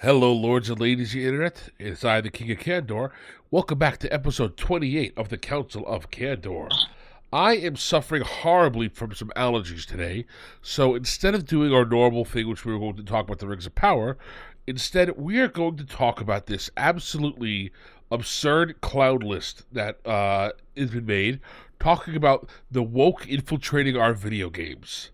Hello, lords and ladies of the internet. It's I, the King of Candor. Welcome back to episode 28 of the Council of Candor. I am suffering horribly from some allergies today, so instead of doing our normal thing, which we were going to talk about the Rings of Power, instead we are going to talk about this absolutely absurd cloud list that has been made, talking about the woke infiltrating our video games.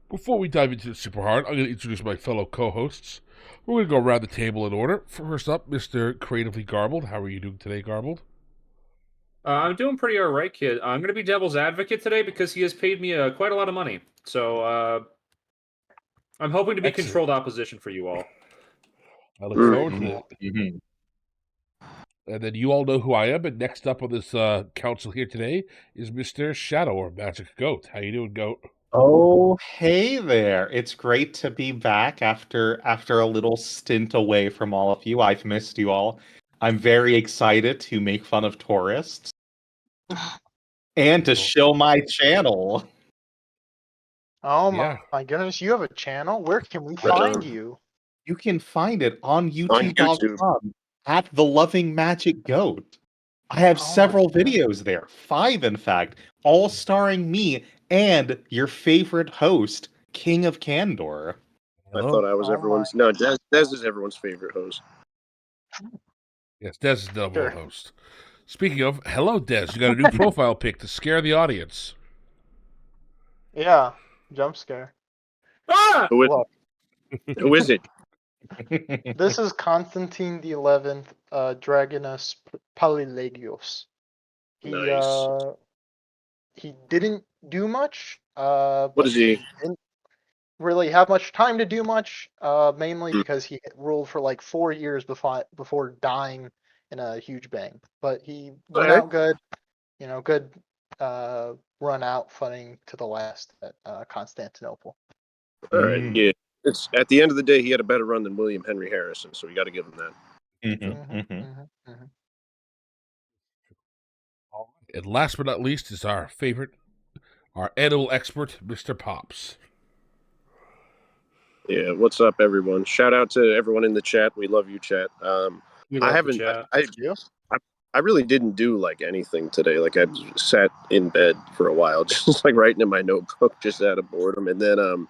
Before we dive into it super hard, I'm going to introduce my fellow co-hosts. We're going to go around the table in order. First up, Mr. Creatively Garbled. How are you doing today, Garbled? I'm doing pretty all right, kid. I'm going to be devil's advocate today because he has paid me quite a lot of money. So I'm hoping to be Excellent. controlled opposition for you all. I look forward to that. And then you all know who I am. And next up on this council here today is Mr. Shadow or Magic Goat. How you doing, Goat? Oh, hey there. It's great to be back after a little stint away from all of you. I've missed you all. I'm very excited to make fun of tourists and to show my channel. Oh Yeah. my goodness, you have a channel? Where can we find you? You can find it on YouTube. youtube.com at The Loving Magic Goat. I have Oh my several goodness. videos there, 5 in fact, all starring me and your favorite host, King of Candor. I thought I was Oh everyone's. No, Des is everyone's favorite host. Yes, Des is the number one Sure. host. Speaking of, hello, Des. You got a new profile pic to scare the audience. Yeah, jump scare. Ah! Who is, Look, who is it? this is Constantine the 11th, Dragonus Polylegios. Nice. He didn't do much. What But is he? didn't really have much time to do much. Mainly because he ruled for like 4 years before dying in a huge bang. But he went Okay. out good. Good run out fighting to the last at Constantinople. All right. Yeah. It's at the end of the day, he had a better run than William Henry Harrison, so we got to give him that. And last but not least is our favorite, our animal expert, Mr. Pops. Yeah. What's up, everyone? Shout out to everyone in the chat. We love you, chat. We I love the haven't. chat. You? I really didn't do like anything today. Like I sat in bed for a while, just like writing in my notebook, just out of boredom, and then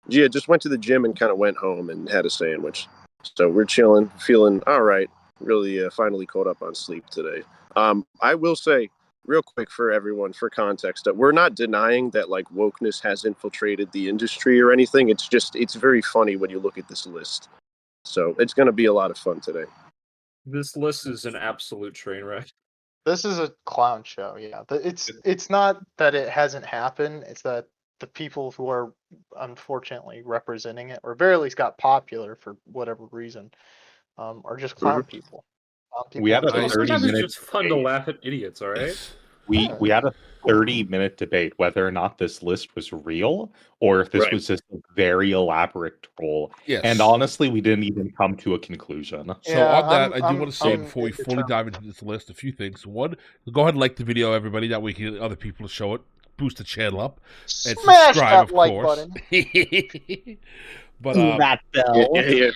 yeah, just went to the gym and kind of went home and had a sandwich. So we're chilling, feeling all right. Really, finally caught up on sleep today. I will say, real quick for everyone, for context, that we're not denying that like wokeness has infiltrated the industry or anything. It's just it's very funny when you look at this list. So it's going to be a lot of fun today. This list is an absolute train wreck. This is a clown show, yeah. It's not that it hasn't happened, it's that the people who are unfortunately representing it, or very least got popular for whatever reason, are just clown people. We had a who- Sometimes it's 30-minute just fun to laugh at idiots, all right? We had a 30-minute debate whether or not this list was real or if this Right. was just a very elaborate troll. Yes. And honestly, we didn't even come to a conclusion. So Yeah, on that, I do I'm- want to say I'm before we fully indeterminate. dive into this list, a few things. One, go ahead and like the video, everybody. That way we can get other people to show it, boost the channel up, and Smash subscribe, that of like course. button. But that bell. Yeah.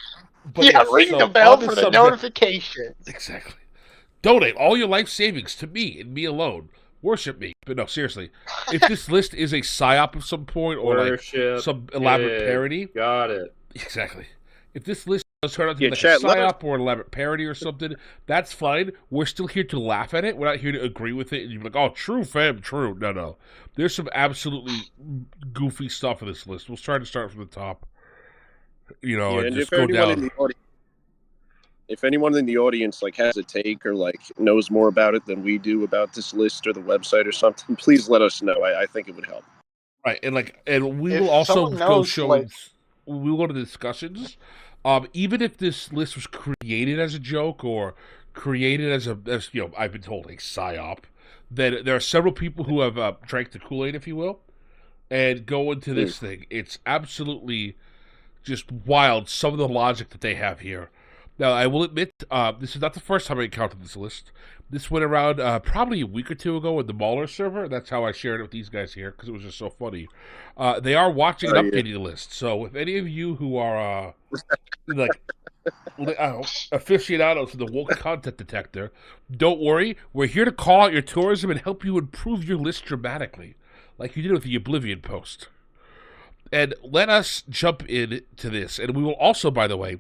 but Yeah, yes, ring so the bell on for this the subject- notification. Exactly. Donate all your life savings to me and me alone. Worship me. But no, seriously. If this list is a psyop of some point or like Worship. some elaborate it. parody, Got it. exactly. If this list does turn out to be Yeah, like chat, a let us- psyop or an elaborate parody or something, that's fine. We're still here to laugh at it. We're not here to agree with it and you're like, oh, true, fam, true. No. There's some absolutely goofy stuff in this list. We'll try to start from the top. Yeah, and and just if go anyone down. in the audience, if anyone in the audience like has a take or like knows more about it than we do about this list or the website or something, please let us know. I think it would help. Right, and we If will also someone go knows, showing. like- We'll go to the discussions. Even if this list was created as a joke or created as I've been told a psyop, then there are several people who have drank the Kool-Aid, if you will, and go into this thing. It's absolutely just wild. Some of the logic that they have here. Now, I will admit, this is not the first time I encountered this list. This went around probably a week or two ago in the Mauler server. That's how I shared it with these guys here because it was just so funny. They are watching and Oh, yeah. updating the list. So if any of you who are like aficionados of the Woke Content Detector, don't worry. We're here to call out your tourism and help you improve your list dramatically, like you did with the Oblivion post. And let us jump into this. And we will also, by the way,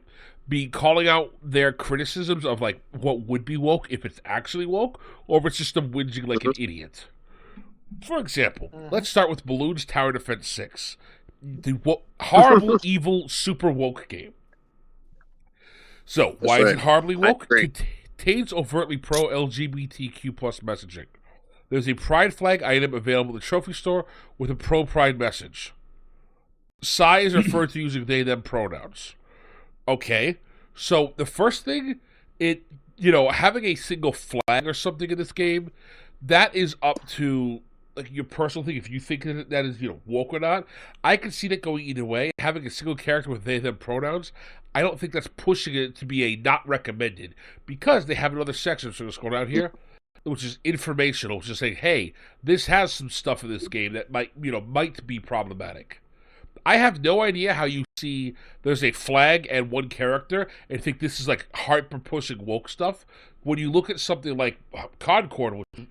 be calling out their criticisms of like what would be woke if it's actually woke, or if it's just them whinging like an idiot. For example, let's start with Balloons Tower Defense 6. The horrible, evil, super woke game. So, why is it horribly woke? Contains overtly pro-LGBTQ plus messaging. There's a pride flag item available at the trophy store with a pro-pride message. Psy is referred to using they, them pronouns. Okay, so the first thing, having a single flag or something in this game, that is up to like your personal thing. If you think that is woke or not, I can see that going either way. Having a single character with they, them pronouns, I don't think that's pushing it to be a not recommended, because they have another section. So let's go down here, which is informational, which is saying, hey, this has some stuff in this game that might be problematic. I have no idea how you see there's a flag and one character and think this is like hyper-pushing woke stuff. When you look at something like Concord, which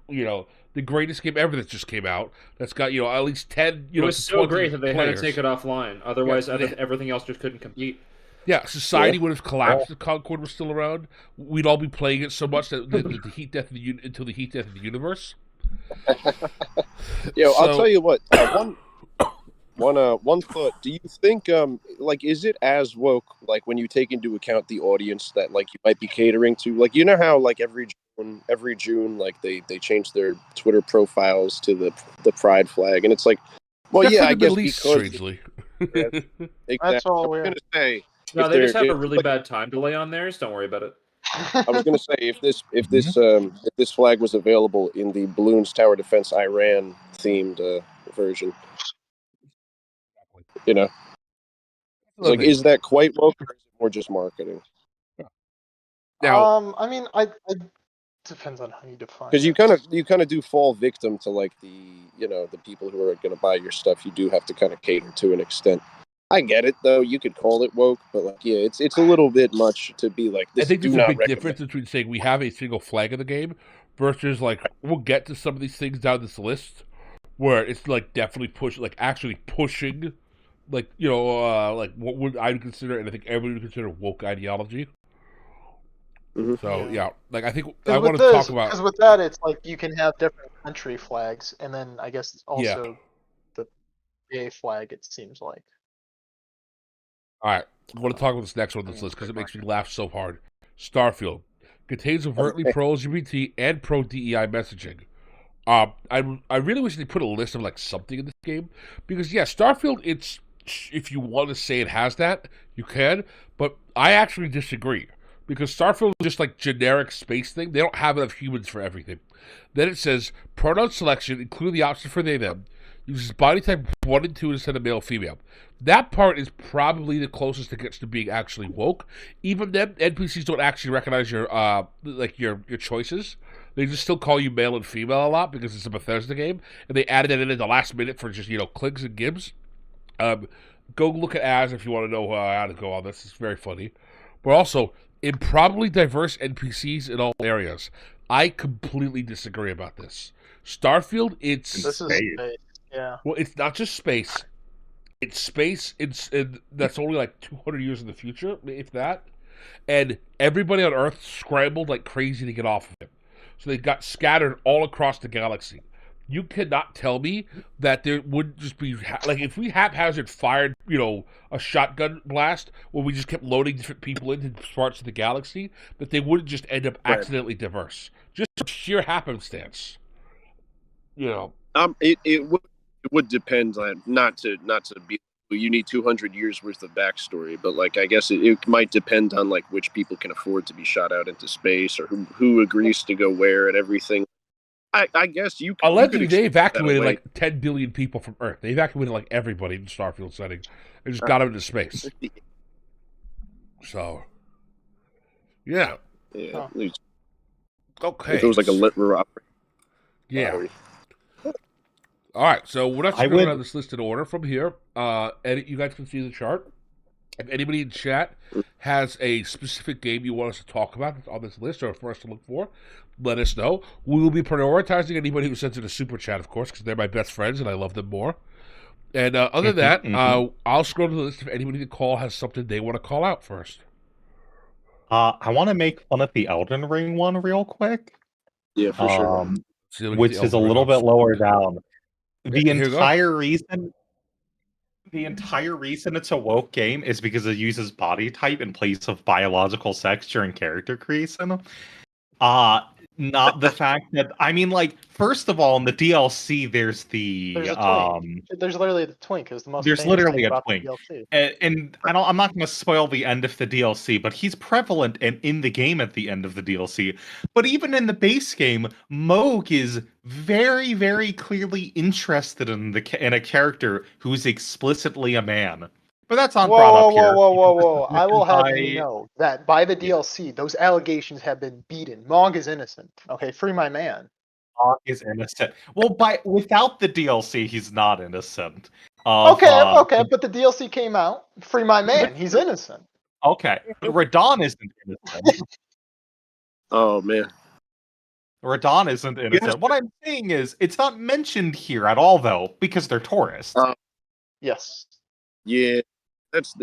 the greatest game ever that just came out, that's got at least 10 it was so great that they players. had to take it offline. Otherwise, everything else just couldn't compete. Yeah, society would have collapsed if Concord was still around. We'd all be playing it so much that the heat death of until the heat death of the universe. I'll tell you what. One thought. Do you think is it as woke when you take into account the audience that you might be catering to? How every June they change their Twitter profiles to the pride flag, and it's I guess because strangely. Exactly. That's all we're gonna say. No, they just have a really bad time delay on theirs. Don't worry about it. I was going to say if this flag was available in the Balloons Tower Defense Iran themed version, is that quite woke, or is it more just marketing? Now, I mean, I depends on how you define. Because you kind of do fall victim to the people who are going to buy your stuff. You do have to kind of cater to an extent. I get it though. You could call it woke, but it's a little bit much to be like this. I think there's a big difference between saying we have a single flag in the game versus we'll get to some of these things down this list where it's definitely actually pushing what would I consider, and I think everybody would consider woke ideology. Mm-hmm. So I think I want to talk about, because with that it's you can have different country flags, and then I guess also the gay flag. It seems like. All right, I want to talk about this next one on this list because it makes me laugh so hard. Starfield contains overtly pro-LGBT and pro-DEI messaging. I really wish they put a list of something in this game, because Starfield, it's, if you want to say it has that, you can, but I actually disagree, because Starfield is just generic space thing. They don't have enough humans for everything. Then it says pronoun selection, including the option for they them, uses body type 1 and 2 instead of male female. That part is probably the closest it gets to being actually woke. Even then, NPCs don't actually recognize your your choices. They just still call you male and female a lot because it's a Bethesda game, and they added it in at the last minute for just clicks and gives. Go look at Az if you want to know how to go on this. It's very funny. But also, improbably diverse NPCs in all areas. I completely disagree about this. Starfield, This is space. Yeah. Well, it's not just space. It's space. That's only 200 years in the future, if that. And everybody on Earth scrambled like crazy to get off of it. So they got scattered all across the galaxy. You cannot tell me that there wouldn't just be if we haphazard fired, a shotgun blast where we just kept loading different people into parts of the galaxy, that they wouldn't just end up accidentally diverse. Just sheer happenstance. It would depend on not to be. You need 200 years worth of backstory, but I guess it might depend on which people can afford to be shot out into space, or who agrees to go where and everything. I guess you. Allegedly, they evacuated 10 billion people from Earth. They evacuated everybody in the Starfield setting and just got them into space. So, yeah. Yeah. Okay. If it was a lit robbery. Yeah. All right, so we're not going to this list in order from here. Edit, you guys can see the chart. If anybody in chat has a specific game you want us to talk about on this list or for us to look for, let us know. We will be prioritizing anybody who sends in a super chat, of course, because they're my best friends and I love them more. And other than that, I'll scroll to the list if anybody to call has something they want to call out first. I want to make fun of the Elden Ring one real quick. Yeah, for sure. Which is a little bit lower down. The Here you go. entire reason it's a woke game is because it uses body type in place of biological sex during character creation. Not the fact that, I mean, like, first of all, in the DLC, there's a twink. There's literally the twink. Is the most. There's famous literally thing a about the twink. DLC. And I'm not going to spoil the end of the DLC, but he's prevalent in the game at the end of the DLC. But even in the base game, Moog is very, very clearly interested in a character who's explicitly a man. But that's not brought up here. Whoa. I will have you know that by the DLC, those allegations have been beaten. Mog is innocent. Okay, free my man. Mog is innocent. Well, without the DLC, he's not innocent. Okay, but the DLC came out. Free my man. He's innocent. Okay, but Radon isn't innocent. Oh man, Radon isn't innocent. Yes. What I'm saying is, it's not mentioned here at all, though, because they're tourists. Yes. Yeah, that's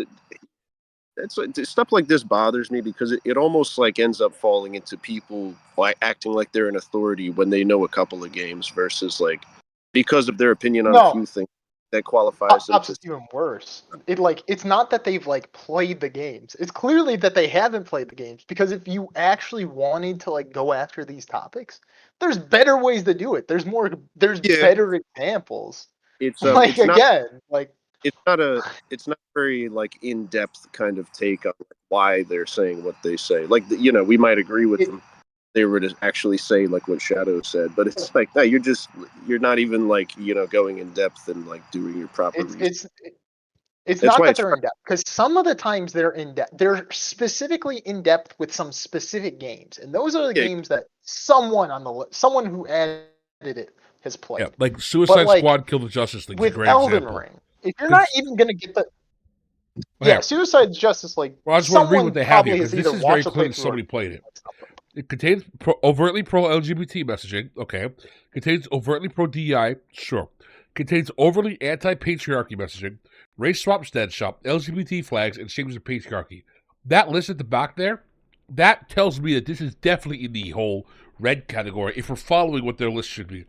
stuff like this bothers me because it almost like ends up falling into people like acting like they're an authority when they know a couple of games versus like because of their opinion on a few things that qualifies them. It's even worse. It's not that they've like played the games. It's clearly that they haven't played the games, because if you actually wanted to like go after these topics, there's better ways to do it. There's better examples. It's not very like in-depth kind of take on why they're saying what they say. Like, you know, we might agree with them. They were to actually say like what Shadow said, but it's like, no, you're not even like, you know, going in depth and like doing your proper research. It's not that they're in depth, because some of the times they're in depth. They're specifically in depth with some specific games, and those are the games that someone who added it has played. Yeah, like Suicide Squad killed the Justice League. With great Elden example. Ring, if you're not even going to get the Suicide Justice League. Well, I just want to read what they have here, because this is very clear that somebody played it. It contains overtly pro-LGBT messaging. Okay. Contains overtly pro-DEI. Sure. Contains overtly anti-patriarchy messaging. Race swaps dead shop. LGBT flags and shames of patriarchy. That list at the back there, that tells me that this is definitely in the whole red category if we're following what their list should be.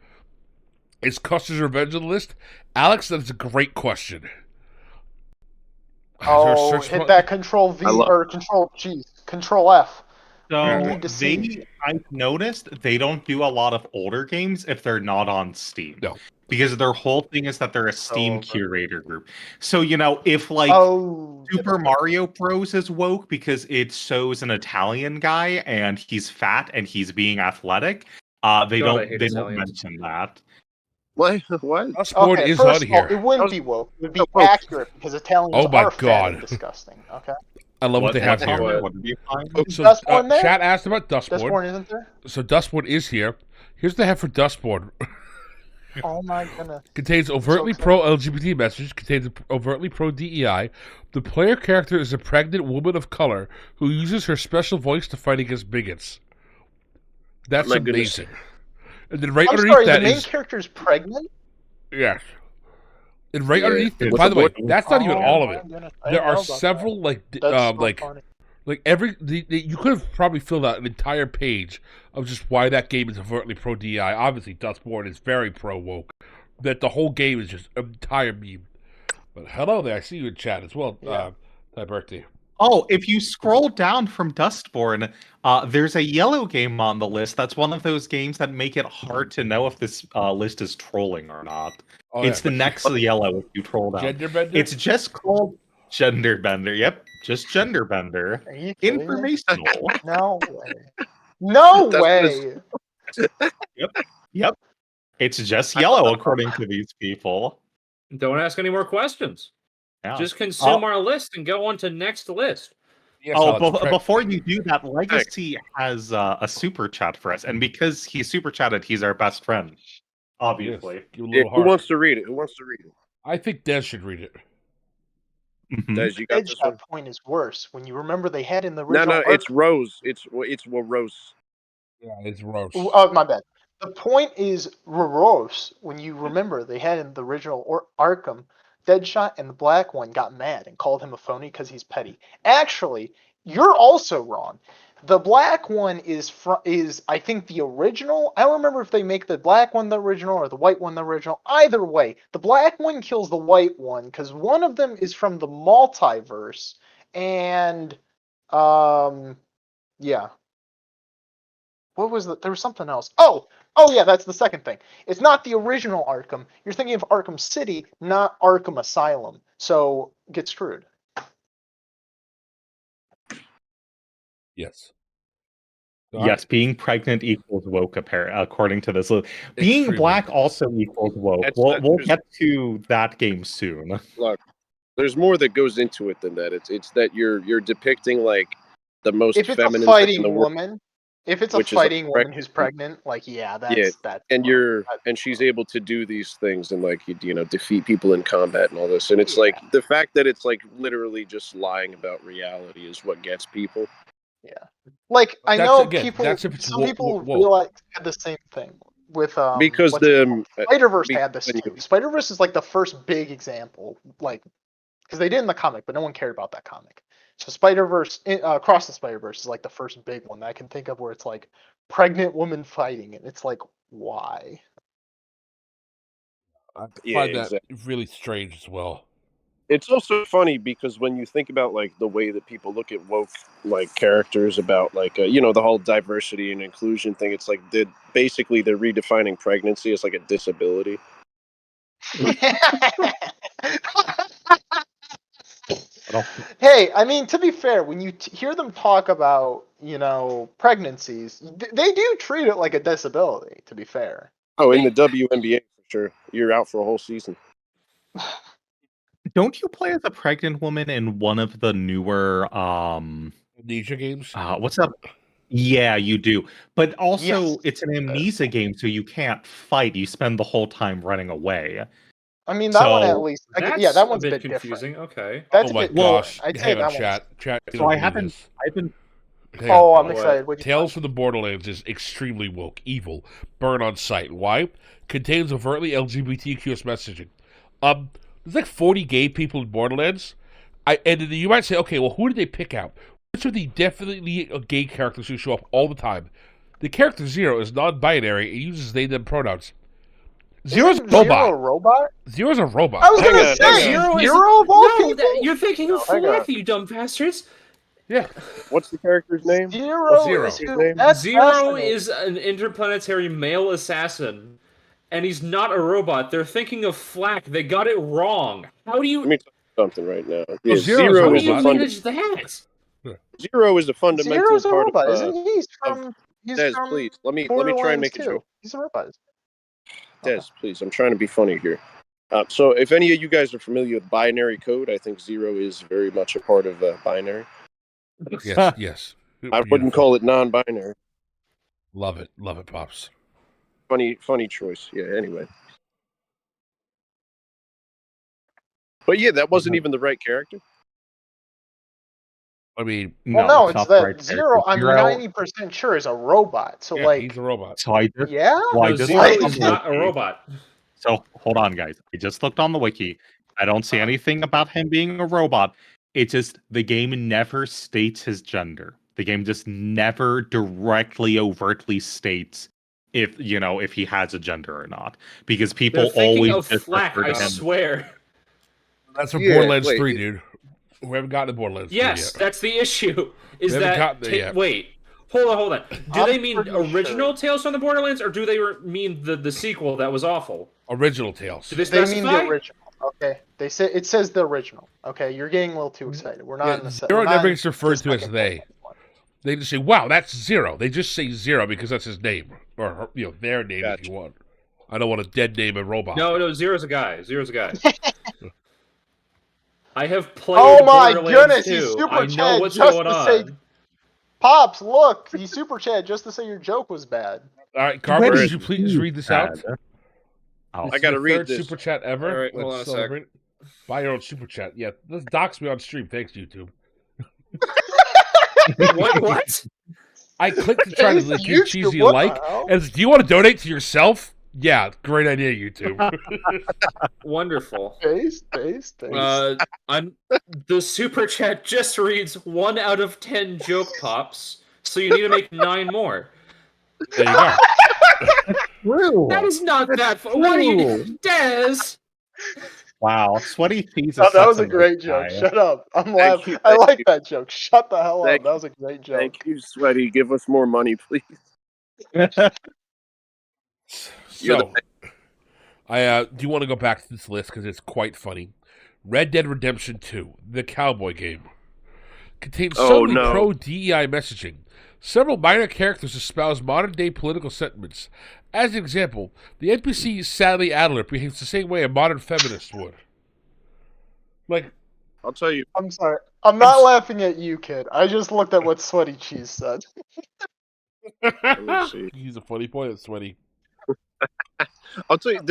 Is Custer's Revenge on the list? Alex, that's a great question. Hit that Control V or Control F. So I've noticed they don't do a lot of older games if they're not on Steam. No. Because their whole thing is that they're a Steam curator group. So, you know, if like Super Mario Bros. Is woke because it shows an Italian guy and he's fat and he's being athletic, they don't mention that. What? Dustboard is on here. It wouldn't be woke. It would be accurate because Italians are fat and disgusting. Okay. I love what they have here. What did you find? So chat asked about Dustboard. Dustboard isn't there? So Dustboard is here. Here's what they have for Dustboard. Oh my goodness. Contains overtly pro-LGBT messages. Contains overtly pro-DEI. The player character is a pregnant woman of color who uses her special voice to fight against bigots. That's amazing. And then underneath that the main character is pregnant? Yes. And underneath it, by the way, that's not even all of it. There are several you could have probably filled out an entire page of just why that game is overtly pro DI. Obviously, Dustboard is very pro woke. That the whole game is just an entire meme. But hello there, I see you in chat as well. Happy birthday. Oh, if you scroll down from Dustborn, there's a yellow game on the list. That's one of those games that make it hard to know if this list is trolling or not. It's the next yellow if you troll down. Genderbender? It's just called Genderbender. Yep, just Genderbender. Informational. No way. No way. Yep. It's just yellow according to these people. Don't ask any more questions. Yeah. Just consume our list and go on to next list. Yes, before you do that, Legacy has a super chat for us, and because he super chatted, he's our best friend. Obviously. Who wants to read it? I think Des should read it. Mhm. Des, you got this one? Deadshot point is worse. When you remember they had in the No, original. it's Rose. It's Rose. Yeah, it's Roche. Oh, my bad. The point is Rorose. When you remember they had in the original Arkham, Deadshot and the Black One got mad and called him a phony because he's petty. Actually, you're also wrong. The Black One is I think the original. I don't remember if they make the Black One the original or the White One the original. Either way, the Black One kills the White One because one of them is from the multiverse, and yeah. What was there was something else. Oh yeah, that's the second thing. It's not the original Arkham. You're thinking of Arkham City, not Arkham Asylum. So get screwed. Yes. Yes, being pregnant equals woke, according to this. Being Extremely. black also equals woke. We'll get to that game soon. Look, there's more that goes into it than that. It's that you're depicting like the most If it's feminine a thing in fighting the world. woman, if it's a which is fighting a woman who's pregnant, like that's and she's able to do these things and like defeat people in combat and all this, and it's like the fact that it's like literally just lying about reality is what gets people. Yeah, like I That's- know again, people. that's if it's Some wo- people wo- realize had the same thing with Because what's it the called? Spider-Verse had this when too. Spider-Verse is like the first big example, like because they did in the comic, but no one cared about that comic. So Spider-Verse, Across the Spider-Verse is like the first big one that I can think of where it's like pregnant woman fighting, and it's like, why? I Yeah, find that exactly. really strange as well. It's also funny because when you think about like the way that people look at woke like characters about like the whole diversity and inclusion thing, it's like basically they're redefining pregnancy as like a disability. Hey, I mean, to be fair, when you hear them talk about, pregnancies, they do treat it like a disability, to be fair. Oh, in the WNBA for sure, you're out for a whole season. Don't you play as a pregnant woman in one of the newer Amnesia games? what's up? Yeah, you do. But also Yes. it's an amnesia game, so you can't fight. You spend the whole time running away. I mean, that one at So- least. That's that one's a a bit bit confusing. different. Okay. That's Oh a my bit gosh! different. I'd say Hang on, that one's. chat. You So don't I believe haven't this. I've been Hang Oh, on. I'm excited. What Tales from the Borderlands is extremely woke, evil, burn on sight. Why? Contains overtly LGBTQ messaging. There's like 40 gay people in Borderlands. And then you might say, okay, well, who did they pick out? Which are the definitely gay characters who show up all the time? The character Zero is non-binary and uses they/them pronouns. Zero's a Isn't Zero a robot. robot? Zero's a robot. I was Hang gonna on, say hang Zero is- Zero of all No, people. you're thinking of hang on. Fluffy, you dumb bastards. Yeah. What's the character's name? Zero Zero. is His who? name? That's Zero fascinating. is an interplanetary male assassin, and he's not a robot. They're thinking of Flack. They got it wrong. How do you? Let me tell you something right now. Well, Yeah, Zero's Zero a How do is you a robot. manage that? Zero is a fundamental Zero's a part robot, of. isn't he? He's Des, from please let me try and Borderlands make a 2. joke. He's a robot. Des, Okay. please, I'm trying to be funny here. So, if any of you guys are familiar with binary code, I think Zero is very much a part of binary. Yes, yes. I wouldn't call it non-binary. Love it, pops. Funny choice. Yeah. Anyway, but yeah, that wasn't even the right character. I mean, Well, no, it's not that right there. Zero. I'm Zero- 90% sure is a robot. So yeah, he's a robot. So I just yeah. well, I No, just Zero looked on is the not a wiki. robot. So hold on, guys. I just looked on the wiki. I don't see anything about him being a robot. It just the game never states his gender. The game just never directly, overtly states if he has a gender or not. Because people They're thinking always of just Flack. refer I to him. swear. That's from Yeah, Borderlands wait. 3, dude. We haven't gotten to Borderlands 3 Yes, yet. that's the issue. Is We haven't that gotten there yet. wait? Hold on. Do I'm they mean pretty original sure. Tales from the Borderlands, or do they mean the sequel that was awful? Original Tales. Do they They specify? mean the original. Okay. It says the original. Okay, you're getting a little too excited. We're not Yeah, in the Zero we're not never in gets referred the to as second they. one. They just say, wow, that's Zero. They just say Zero because that's his name. Or, their name if Gotcha. you want. I don't want to dead name a robot. No, Zero's a guy. I have played Oh my Borderlands goodness, he's 2. super I know chat what's just going to on. say- Pops, look, he super chat just to say your joke was bad. All right, Carver, Where could you please read this out? Oh. This I is gotta the read third this. super chat ever. All right, hold on a Let's sec. celebrate. Buy your own super chat. Yeah, let's dox me on stream. Thanks, YouTube. What? I clicked to try to Taste give YouTube, cheesy a what the like. hell? And do you want to donate to yourself? Yeah, great idea, YouTube. Wonderful. Taste. I'm the super chat just reads 1 out of 10 joke pops, so you need to make 9 more. There you go. True. That is not that. What are you, Dez? Wow, Sweaty Cheese is Oh, that was such a great nice joke. guy. Shut up. I'm Thank laughing. you, I thank like you. that joke. Shut the hell Thank up. That was a great joke. Thank you, Sweaty. Give us more money, please. You're So, I do you want to go back to this list because it's quite funny. Red Dead Redemption 2, the cowboy game, contains Oh, subtly no. pro-DEI messaging. Several minor characters espouse modern-day political sentiments. As an example, the NPC Sally Adler behaves the same way a modern feminist would. Like, I'll tell you. I'm sorry. I'm not laughing at you, kid. I just looked at what Sweaty Cheese said. Let me see. He's a funny boy, that's Sweaty. I'll tell you.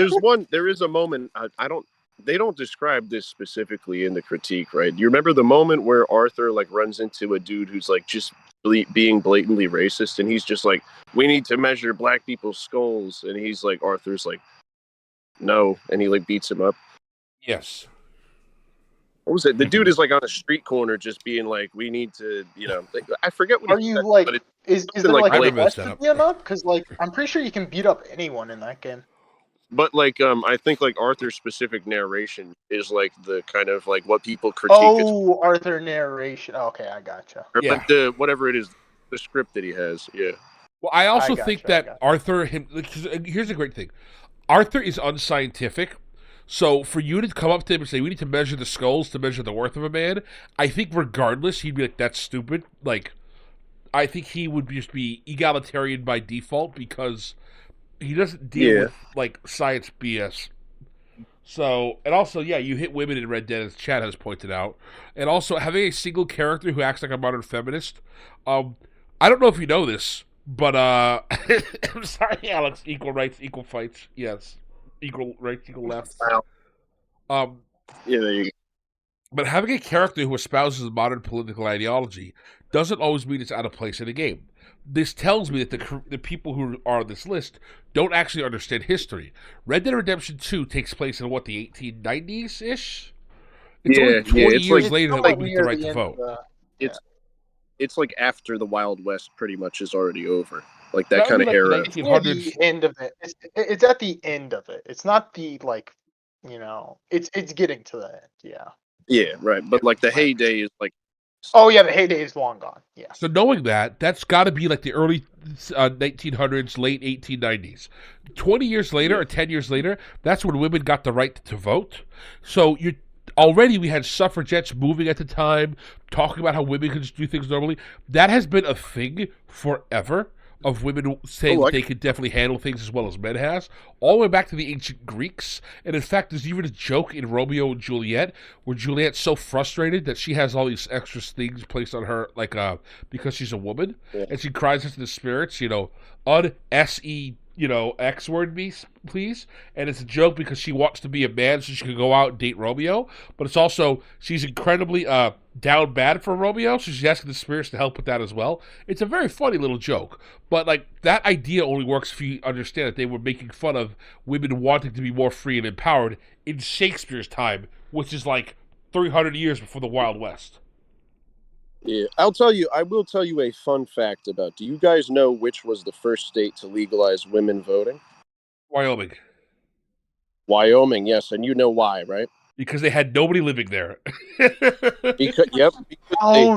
There is a moment. I don't. They don't describe this specifically in the critique, right? You remember the moment where Arthur like runs into a dude who's like just being blatantly racist, and he's just like, "We need to measure black people's skulls," and he's like, Arthur's like, "No," and he like beats him up. Yes. What was it? The dude is like on a street corner, just being like, "We need to," like, I forget what. Are he you said, like, but is something there like like I a remember this question setup. up? Because like I'm pretty sure you can beat up anyone in that game. But like I think like Arthur's specific narration is like the kind of like what people critique Oh, Arthur narration. Okay, I gotcha. or Yeah. like the whatever it is, the script that he has. Yeah. Well, I also I think gotcha, I that Arthur, here's a great thing. Arthur is unscientific. So for you to come up to him and say, we need to measure the skulls to measure the worth of a man, I think regardless, he'd be like, that's stupid. Like, I think he would just be egalitarian by default because he doesn't deal with, like, science BS. So, and also, yeah, you hit women in Red Dead, as Chad has pointed out. And also, having a single character who acts like a modern feminist, I don't know if you know this, but, I'm sorry, Alex, equal rights, equal fights, yes. Equal rights, equal lefts. Wow. Yeah, there you go. But having a character who espouses modern political ideology doesn't always mean it's out of place in a game. This tells me that the people who are on this list don't actually understand history. Red Dead Redemption 2 takes place in, what, the 1890s-ish? It's only 20 it's years like- later that somewhat women get near the right the to end vote. of It's like after the Wild West pretty much is already over. Like that That kind would of be like era. the near 1900s. the end of it. It's at the end of it. It's not the like, it's getting to the end. Yeah. Yeah, right. But like the heyday is like Oh yeah, the heyday is long gone. Yeah. So knowing that, that's got to be like the early 1900s, late 1890s. 20 years later or 10 years later, that's when women got the right to vote. So already we had suffragettes moving at the time, talking about how women could just do things normally. That has been a thing forever, of women saying that they could definitely handle things as well as men has, all the way back to the ancient Greeks. And in fact, there's even a joke in Romeo and Juliet where Juliet's so frustrated that she has all these extra things placed on her, like because she's a woman, and she cries into the spirits, un-S-E, X word me, please. And it's a joke because she wants to be a man so she can go out and date Romeo, but it's also, she's incredibly down bad for Romeo, so she's asking the spirits to help with that as well. It's a very funny little joke, but like that idea only works if you understand that they were making fun of women wanting to be more free and empowered in Shakespeare's time, which is like 300 years before the Wild West. Yeah, I will tell you a fun fact about. Do you guys know which was the first state to legalize women voting? Wyoming. Wyoming, yes, and you know why, right? Because they had nobody living there. Because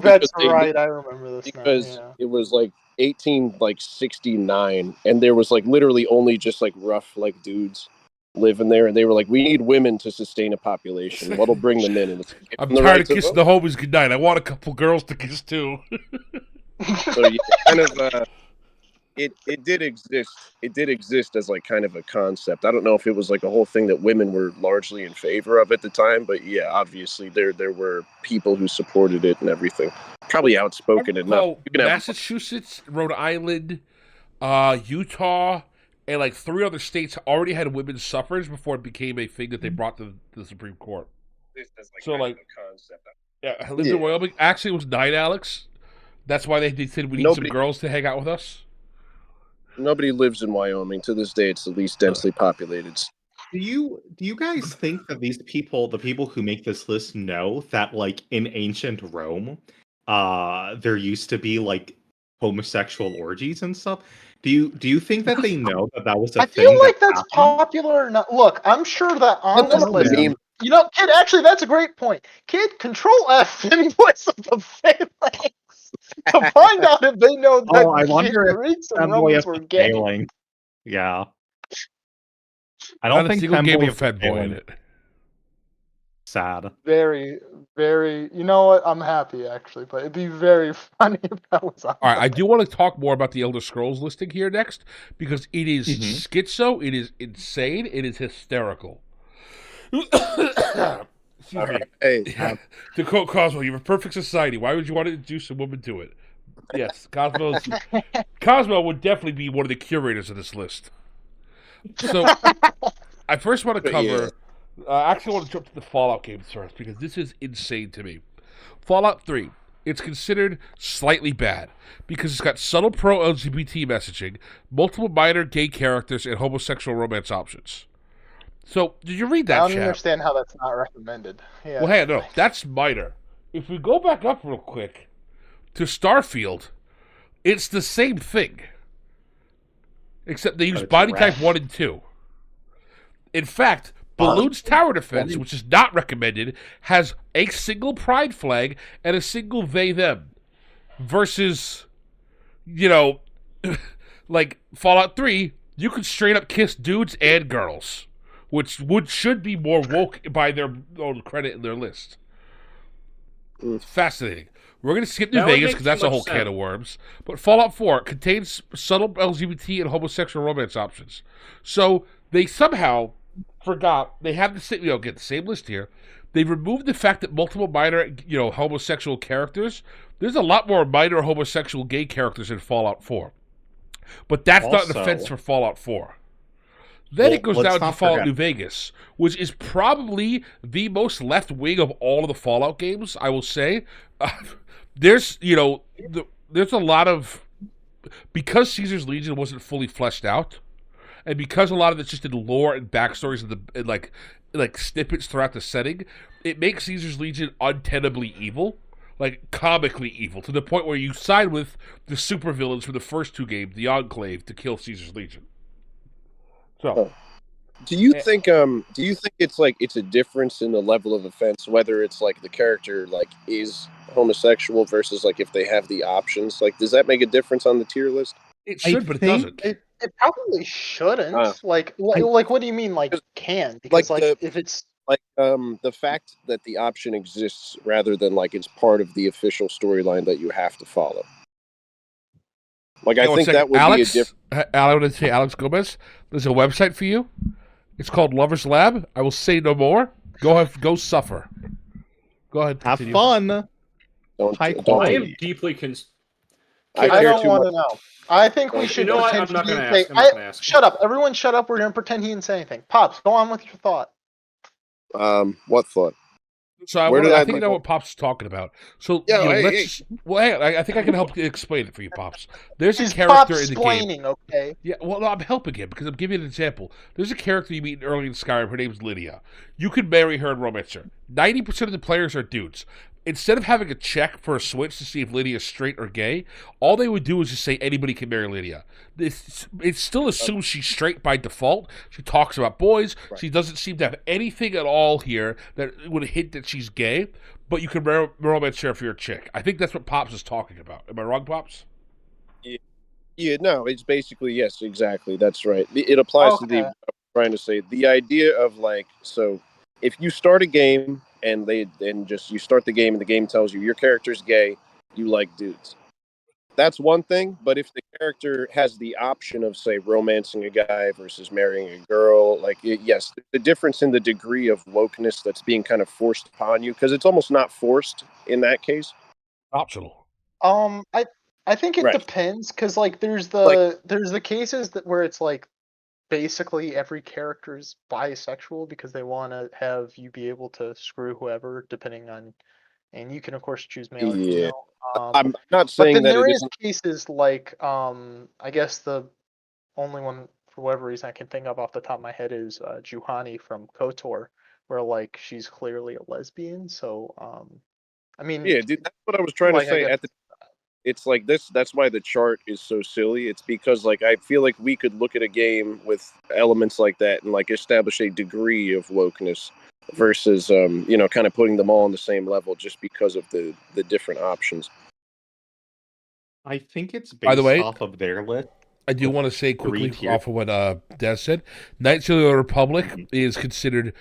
That's they- right. I remember this because now. it was like 1869, and there was like literally only just like rough like dudes living there, and they were like, we need women to sustain a population. What'll bring them in? And it's I'm the tired right of to kissing vote. the homies goodnight. I want a couple girls to kiss too. So yeah, kind of it did exist. It did exist as like kind of a concept. I don't know if it was like a whole thing that women were largely in favor of at the time, but yeah, obviously there were people who supported it and everything. Probably outspoken enough. Oh, Massachusetts, Rhode Island, Utah, and like 3 other states already had women's suffrage before it became a thing that they brought to the Supreme Court. So like, yeah, I lived in Wyoming. Actually, it was 9, Alex. That's why they said we need some girls to hang out with us. Nobody lives in Wyoming. To this day, it's the least densely populated. Do you guys think that these people, the people who make this list, know that like in ancient Rome, there used to be like homosexual orgies and stuff? Do you think that they know that was a I thing? feel like that that's happened? popular. Look, I'm sure that on this list, you know, Kid, actually, that's a great point. Kid, Control F invoice of the phalanx to find out if they know that I wonder if Greeks and Femboy Romans is were gay. failing. Yeah. I Not don't a think single game Femboy with a Fed boy in it. Sad. Very, very. You know what? I'm happy actually, but it'd be very funny if that was on. All right, I do want to talk more about the Elder Scrolls listing here next because it is schizo, it is insane, it is hysterical. Excuse me. Hey, To quote Cosmo, you have a perfect society. Why would you want to introduce a woman to it? Yes, Cosmo would definitely be one of the curators of this list. So, I first want to cover. I actually want to jump to the Fallout games first because this is insane to me. Fallout 3. It's considered slightly bad because it's got subtle pro-LGBT messaging, multiple minor gay characters, and homosexual romance options. So, did you read that, I don't understand how that's not recommended. Yeah. Well, hey, no, that's minor. If we go back up real quick to Starfield, it's the same thing. Except they use body type 1 and 2. In fact, Balloon's Tower Defense, which is not recommended, has a single pride flag and a single they-them. Versus, you know, like Fallout 3, you can straight up kiss dudes and girls. Which should be more woke by their own credit in their list. It's fascinating. We're going to skip New Vegas because that's a whole can of worms. But Fallout 4 contains subtle LGBT and homosexual romance options. So they somehow forgot, they have the same, get the same list here. They removed the fact that multiple minor, homosexual characters. There's a lot more minor homosexual gay characters in Fallout 4. But that's not an offense for Fallout 4. Then it goes down to Fallout New Vegas, which is probably the most left wing of all of the Fallout games, I will say. There's a lot of... Because Caesar's Legion wasn't fully fleshed out, and because a lot of it's just in lore and backstories and like snippets throughout the setting, it makes Caesar's Legion untenably evil, like comically evil, to the point where you side with the supervillains from the first 2 games, the Enclave, to kill Caesar's Legion. So, do you think it's like it's a difference in the level of offense, whether it's like the character like is homosexual versus like if they have the options? Like, does that make a difference on the tier list? It should, but it doesn't. It probably shouldn't. Like, what do you mean? Like, can? Because if it's like the fact that the option exists rather than like it's part of the official storyline that you have to follow. Like, I think that would be a different... I want to say, Alex Gomez, there's a website for you. It's called Lover's Lab. I will say no more. Go suffer. Go ahead. Continue. Have fun. I am deeply I don't want to know. I think we should. You know what? I'm not going to ask. Shut up. Everyone shut up. We're going to pretend he didn't say anything. Pops, go on with your thought. What thought? So I think I know what Pops is talking about. So I think I can help explain it for you, Pops. There's a character in the game. Okay. Yeah, well, no, I'm helping him because I'm giving you an example. There's a character you meet early in Skyrim. Her name's Lydia. You can marry her and romance her. 90% of the players are dudes. Instead of having a check for a switch to see if Lydia is straight or gay, all they would do is just say anybody can marry Lydia. It still assumes she's straight by default. She talks about boys. Right. She doesn't seem to have anything at all here that would hint that she's gay, but you can romance her if you're a chick. I think that's what Pops is talking about. Am I wrong, Pops? Yeah, no, it's basically, yes, exactly. That's right. It applies to I'm trying to say, the idea of like, so if you start a game and you start the game and the game tells you your character's gay, you like dudes. That's one thing, but if the character has the option of, say, romancing a guy versus marrying a girl, like, yes, the difference in the degree of wokeness that's being kind of forced upon you, because it's almost not forced in that case. Optional. I think it depends, because like there's the cases where it's like basically every character is bisexual because they want to have you be able to screw whoever depending on, and you can of course choose male or Yeah. female. I'm not But saying then that there it is isn't. cases like I guess the only one for whatever reason I can think of off the top of my head is Juhani from KOTOR, where like she's clearly a lesbian. So I mean, Yeah, dude, that's what I was trying to like I say. guess It's like this. That's why the chart is so silly. It's because like I feel like we could look at a game with elements like that and like establish a degree of wokeness versus kind of putting them all on the same level just because of the different options. I think it's By the based way, off of their list. I do with want to say quickly tiers. off of what Des said. Knights of the Republic is considered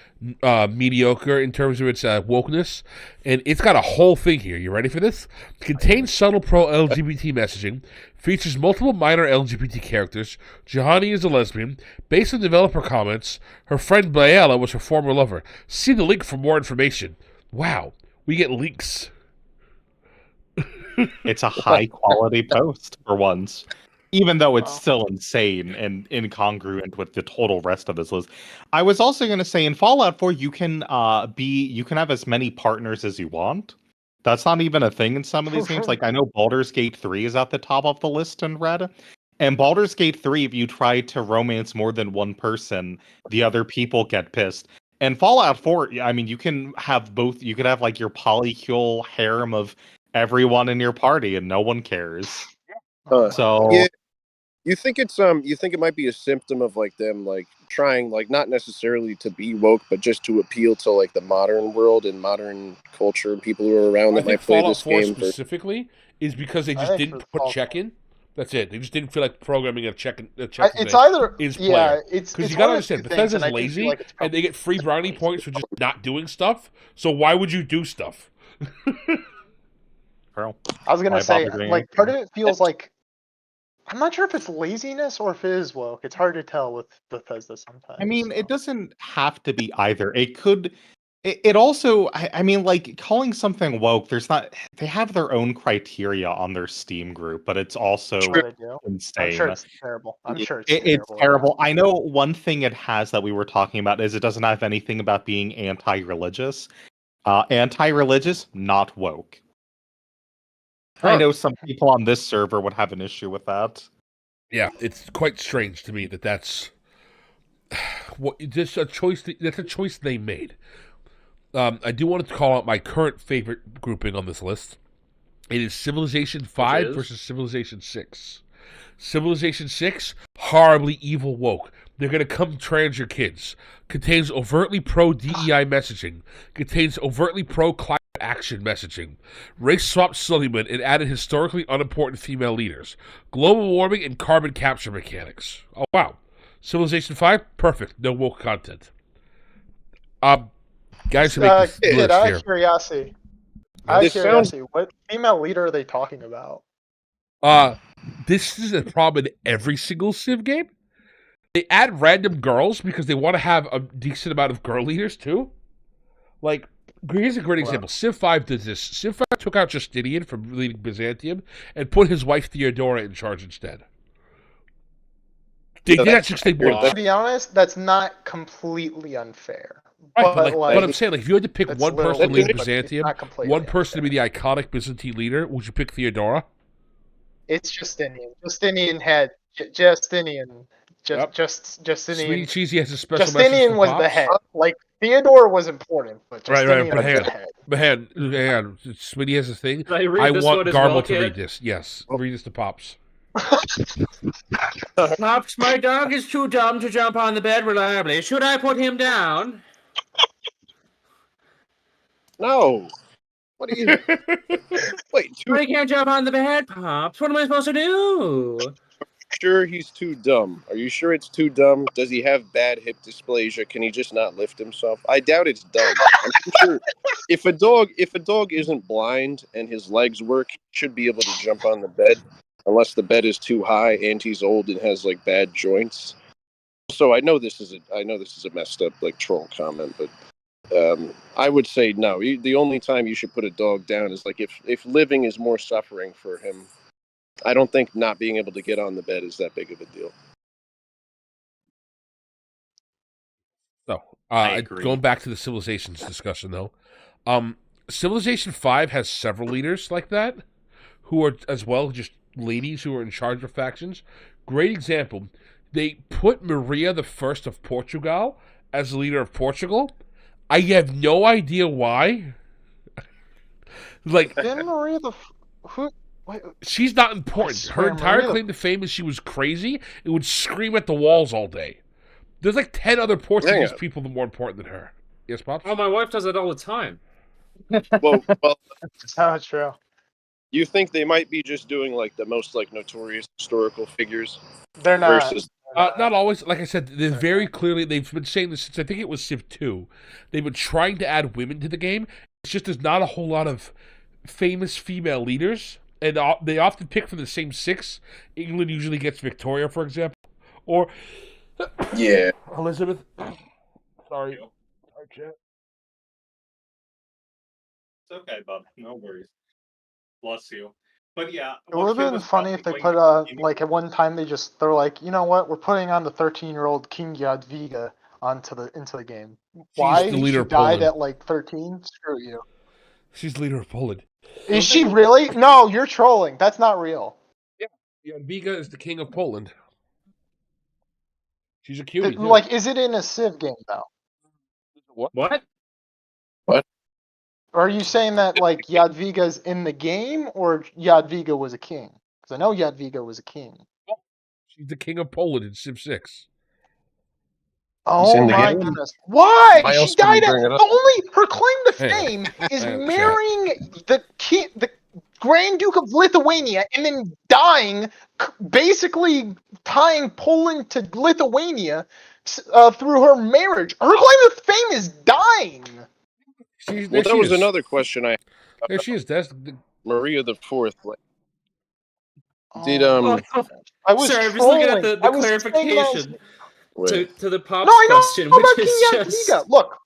mediocre in terms of its wokeness, and it's got a whole thing here. You ready for this? Contains subtle pro-LGBT messaging, features multiple minor LGBT characters. Juhani is a lesbian. Based on developer comments, her friend Baela was her former lover. See the link for more information. Wow, we get links. It's a high quality post for once, even though it's Wow. still insane and incongruent with the total rest of this list. I was also going to say in Fallout 4 you can have as many partners as you want. That's not even a thing in some of these games. Like I know Baldur's Gate 3 is at the top of the list in red. And Baldur's Gate 3, if you try to romance more than one person, the other people get pissed. And Fallout 4, I mean, you can have both. You could have like your polycule harem of everyone in your party, and no one cares. So Yeah, you think it might be a symptom of like them like trying like not necessarily to be woke, but just to appeal to like the modern world and modern culture and people who are around I that think might play Fallout this 4 game. specifically is because they I just think didn't for put Fallout check-in. That's it. They just didn't feel like programming a check-in it's either is yeah, player. it's Because you one gotta of the understand, two things, and Bethesda's I do feel lazy, like it's and they get free brownie lazy. points for just not doing stuff. So why would you do stuff? Girl, I was gonna why say bother doing like anything? part of it feels like I'm not sure if it's laziness or if it is woke. It's hard to tell with Bethesda sometimes. I mean, so. it doesn't have to be either. It could. It also. I mean, like calling something woke. There's not. They have their own criteria on their Steam group, but it's also Oh, they do. I'm sure insane. it's terrible. I'm Yeah. sure it's It's terrible. terrible. I know one thing it has that we were talking about is it doesn't have anything about being anti-religious. Anti-religious, not woke. I know some people on this server would have an issue with that. Yeah, it's quite strange to me that that's what just a choice. That's a choice they made. I do want to call out my current favorite grouping on this list. It is Civilization 5 is? versus Civilization 6. Civilization 6, horribly evil woke. They're going to come trans your kids. Contains overtly pro-DEI messaging. Contains overtly pro-climate action messaging. Race swapped Suleiman and added historically unimportant female leaders. Global warming and carbon capture mechanics. Oh, wow. Civilization 5, perfect. No woke content. Guys who make this Kid, list out here. of curiosity, what female leader are they talking about? This is a problem in every single Civ game. They add random girls because they want to have a decent amount of girl leaders too. Like, here's a great example. Civ 5 did this. Civ 5 took out Justinian from leading Byzantium and put his wife Theodora in charge instead. They did that because they wanted. To be honest, that's not completely unfair. Right, But I'm saying, like, if you had to pick that's one person to literally- lead but it's Byzantium, not completely one person to unfair. be the iconic Byzantine leader, would you pick Theodora? It's Justinian. Justinian had Justinian. Yep. Justinian. Sweetie Cheesy has a special Justinian message for was Pops. the head. Like Theodore was important, but Right, Justinian but was hang the head. But hang on. Sweetie has a thing. Can I read I this want one as Garble well, to read kid? this. Yes, read this to Pops. Pops, my dog is too dumb to jump on the bed reliably. Should I put him down? No. What are you? Wait, I can't jump on the bed, Pops. What am I supposed to do? sure he's too dumb? Are you sure it's too dumb? Does he have bad hip dysplasia? Can he just not lift himself? I doubt it's dumb. I'm pretty sure if a dog isn't blind and his legs work, he should be able to jump on the bed, unless the bed is too high and he's old and has like bad joints. So I know this is a messed up like troll comment, but I would say no. The only time you should put a dog down is like if living is more suffering for him. I don't think not being able to get on the bed is that big of a deal. So, I agree. going back to the Civilizations discussion, though, Civilization 5 has several leaders like that, who are, as well, just ladies who are in charge of factions. Great example, they put Maria the First of Portugal as the leader of Portugal. I have no idea why. Like, Didn't Maria the who? Wait, she's not important. I Her swear, entire Maria the- claim to fame is she was crazy and would scream at the walls all day. There's like 10 other Portuguese Yeah. people that are more important than her. Yes, Pops? Oh, my wife does that all the time. Well, That's not true. you think they might be just doing like the most like notorious historical figures They're not. versus Not always. Like I said, they're very clearly, they've been saying this since I think it was Civ 2. They've been trying to add women to the game. It's just there's not a whole lot of famous female leaders. And they often pick from the same 6. England usually gets Victoria, for example. Or yeah. Elizabeth. Sorry. Sorry, chat. It's okay, bub. No worries. Bless you. But yeah, It would have been funny if they put like at one time they're like, you know what, we're putting on the 13-year-old King Jadwiga into the game. Why? the leader She of died Poland. at like 13. Screw you. She's leader of Poland. Is she really? No, you're trolling. That's not real. Jadwiga is the king of Poland. She's a cutie. too. Like, is it in a Civ game though? What? Or are you saying that like Jadwiga's in the game, or Jadwiga was a king? Because I know Jadwiga was a king. She's the king of Poland in Civ 6. Oh in the my game? goodness! Why? Why She else would you died at bring it up? only her claim to Hang on. fame is Hang on, marrying the Grand Duke of Lithuania and then dying, basically tying Poland to Lithuania through her marriage. Her claim to fame is dying. There Well, she that was is. another question I There she is. That's the, Maria the Fourth. Like, did Oh, I was Sorry, I'm just looking at trolling. the I was saying that I was- clarification wait. to the No, Pops I know question, about which King is just... Jadwiga. Look,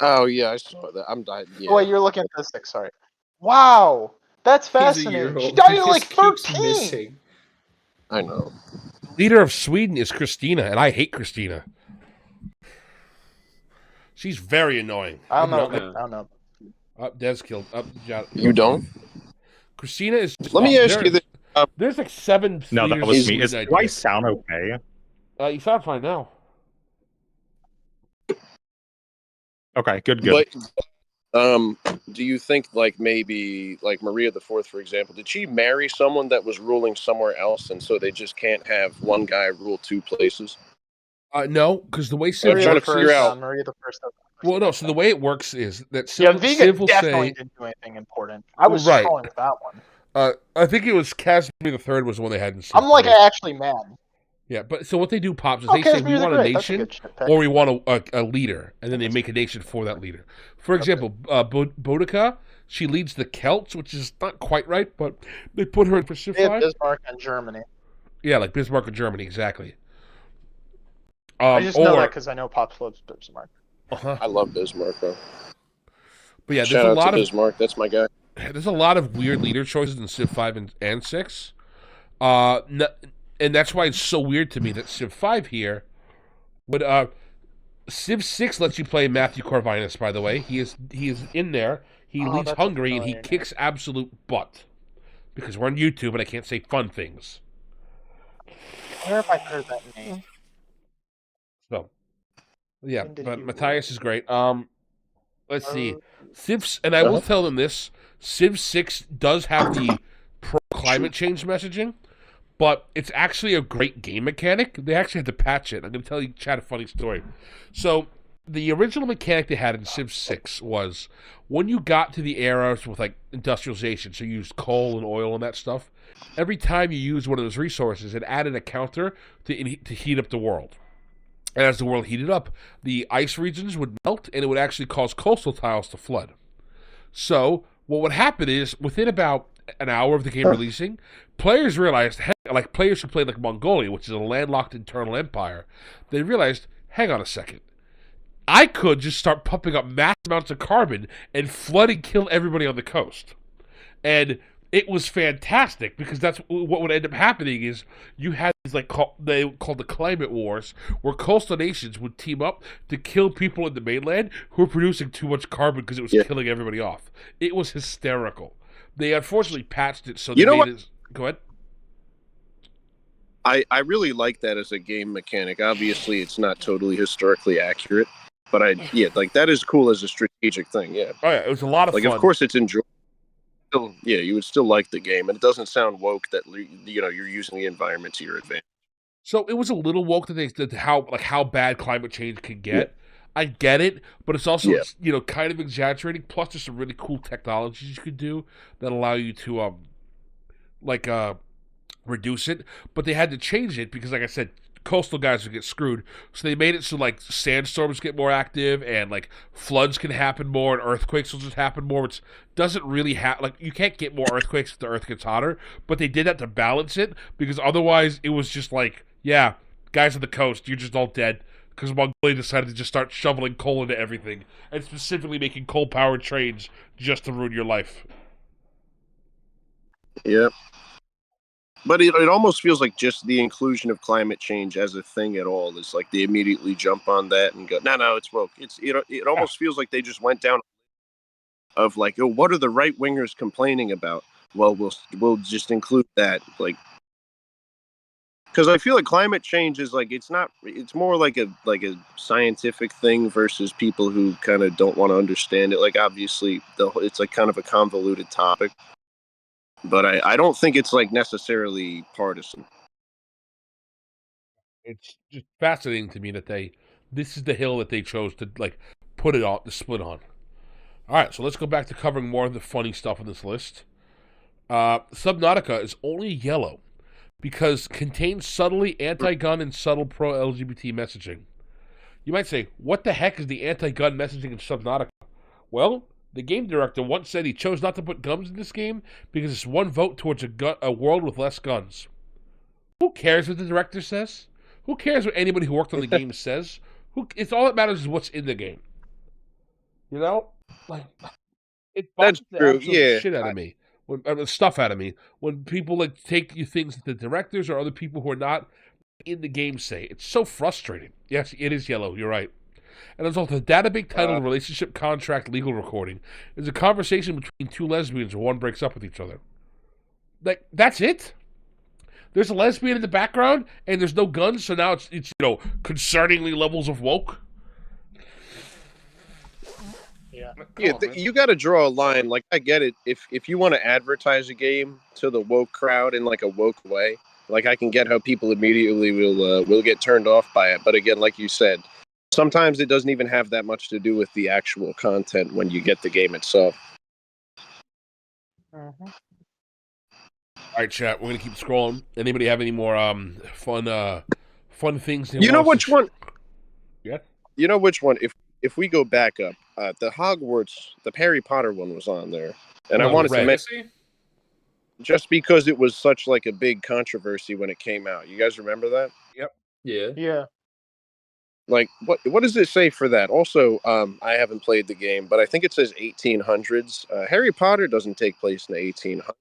Oh yeah, I saw that. I'm dying. Yeah. oh, wait, you're looking at the 6. Sorry. Wow, that's He's a fascinating. year-old. She died He at like just keeps 13. missing. I know. leader of Sweden is Christina, and I hate Christina. She's very annoying. I don't know. Yeah. I don't know. Des killed. You don't? Christina is. Just, Let me ask you this. There's like 7. No, that leaders was in me. Sweden, Do I think. sound okay? You sound fine now. Okay, good. But do you think like maybe like Maria the Fourth, for example, did she marry someone that was ruling somewhere else, and so they just can't have one guy rule 2 places? No, because the way Civ I'm trying to works figure is, out- Maria the First. Well, no. So the way it works is that Yeah, Civ Vega will definitely say. didn't do anything important. I was Right. trolling with that one. I think it was Casimir the Third was the one they had in Civ I'm like 3. actually mad. Yeah, but so what they do, Pops, is Oh, they say we Casimir the want a Great. That's a nation good shit pick. or we want a leader, and then they make a nation for that leader. For example, Boudica, she leads the Celts, which is not quite right, but they put her in for Civ They had 5. Bismarck and Germany. Yeah, like Bismarck in Germany, exactly. I just know that because I know Pops loves Bismarck. I love Bismarck, bro. But yeah, Shout out to Bismarck. That's my guy. there's a lot of weird leader choices in Civ 5 and 6. And that's why it's so weird to me that Civ 5 here would Civ 6 lets you play Matthew Corvinus, by the way. He is in there. He leads that's Hungary and he familiar. kicks absolute butt. Because we're on YouTube and I can't say fun things. Where have I heard that name? So yeah, When did but he Matthias rule? is great. Let's see. And I will tell them this, Civ 6 does have the pro climate change messaging, but it's actually a great game mechanic. They actually had to patch it. I'm going to tell you, Chad, a funny story. So, the original mechanic they had in Civ 6 was when you got to the eras with like industrialization, so you used coal and oil and that stuff, every time you used one of those resources, it added a counter to heat up the world. And as the world heated up, the ice regions would melt and it would actually cause coastal tiles to flood. So, what would happen is, within about an hour of the game releasing, players realized, like players who played like Mongolia, which is a landlocked internal empire, they realized, hang on a second, I could just start pumping up mass amounts of carbon and flood and kill everybody on the coast. And It was fantastic because that's what would end up happening is you had these they called the climate wars, where coastal nations would team up to kill people in the mainland who were producing too much carbon because it was killing everybody off. It was hysterical. They unfortunately patched it so they made it. Go ahead. I really like that as a game mechanic. Obviously, it's not totally historically accurate, but that is cool as a strategic thing. Yeah. Oh yeah, it was a lot of fun. Of course, it's enjoyable. You would still like the game, and it doesn't sound woke that you're using the environment to your advantage. So it was a little woke that how bad climate change can get. Yeah. I get it, but it's also kind of exaggerating. Plus, there's some really cool technologies you could do that allow you to reduce it. But they had to change it because, like I said, coastal guys would get screwed. So they made it so like sandstorms get more active and like floods can happen more and earthquakes will just happen more, which doesn't really you can't get more earthquakes if the earth gets hotter. But they did that to balance it because otherwise it was just like, yeah, guys on the coast, you're just all dead. Because Mongolia decided to just start shoveling coal into everything and specifically making coal-powered trains just to ruin your life. Yeah. But it almost feels like just the inclusion of climate change as a thing at all is like they immediately jump on that and go, no, it's woke. It almost feels like they just went down of like, oh, what are the right wingers complaining about? Well, we'll just include that, like, because I feel like climate change is like it's more like a scientific thing versus people who kind of don't want to understand it. Like obviously it's like kind of a convoluted topic. But I don't think it's like necessarily partisan. It's just fascinating to me that this is the hill that they chose to like put it on, to split on. All right, so let's go back to covering more of the funny stuff on this list. Subnautica is only yellow because contains subtly anti-gun and subtle pro-LGBT messaging. You might say, what the heck is the anti-gun messaging in Subnautica? Well, the game director once said he chose not to put guns in this game because it's one vote towards a world with less guns. Who cares what the director says? Who cares what anybody who worked on the game says? It's all that matters is what's in the game. You know? Like, it bothers the absolute shit out of me. Stuff out of me when people like take you things that the directors or other people who are not in the game say. It's so frustrating. Yes, it is yellow. You're right. And as well, the database titled "Relationship Contract Legal Recording" is a conversation between two lesbians where one breaks up with each other. Like that's it. There's a lesbian in the background and there's no guns, so now it's concerningly levels of woke. You got to draw a line. Like I get it. If you want to advertise a game to the woke crowd in like a woke way, like I can get how people immediately will get turned off by it. But again, like you said, sometimes it doesn't even have that much to do with the actual content when you get the game itself. Mm-hmm. All right, chat. We're gonna keep scrolling. Anybody have any more fun things? You know which one? Yeah. You know which one? If we go back up, the Hogwarts, the Harry Potter one was on there, and I wanted to mention just because it was such like a big controversy when it came out. You guys remember that? Yep. Yeah. Like what does it say for that? Also, I haven't played the game, but I think it says 1800s. Harry Potter doesn't take place in the 1800s.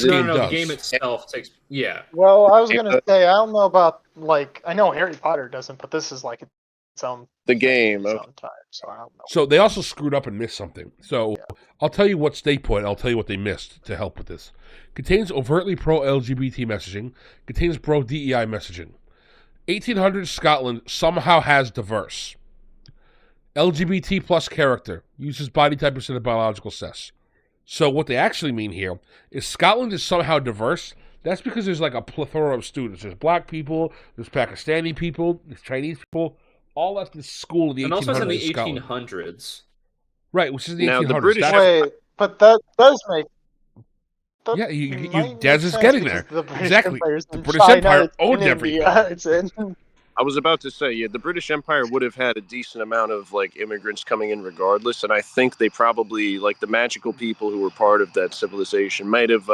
No, the game itself takes. Yeah. Well, I was gonna say I don't know about like I know Harry Potter doesn't, but this is like its own. The game. Its own time, so I don't know. So they also screwed up and missed something. So I'll tell you what they put. I'll tell you what they missed to help with this. Contains overtly pro-LGBT messaging. Contains pro-DEI messaging. 1800s Scotland somehow has diverse. LGBT plus character. Uses body type instead of biological sex. So what they actually mean here is Scotland is somehow diverse. That's because there's like a plethora of students. There's black people, there's Pakistani people, there's Chinese people, all at this school in the 1800s. And also it's in the Scotland. 1800s. Right, which is the 1800s. Now, the British... Wait, but that does make... Dez is getting there. Exactly. The British Empire owned everything. I was about to say, the British Empire would have had a decent amount of like immigrants coming in regardless, and I think they probably, like the magical people who were part of that civilization, might have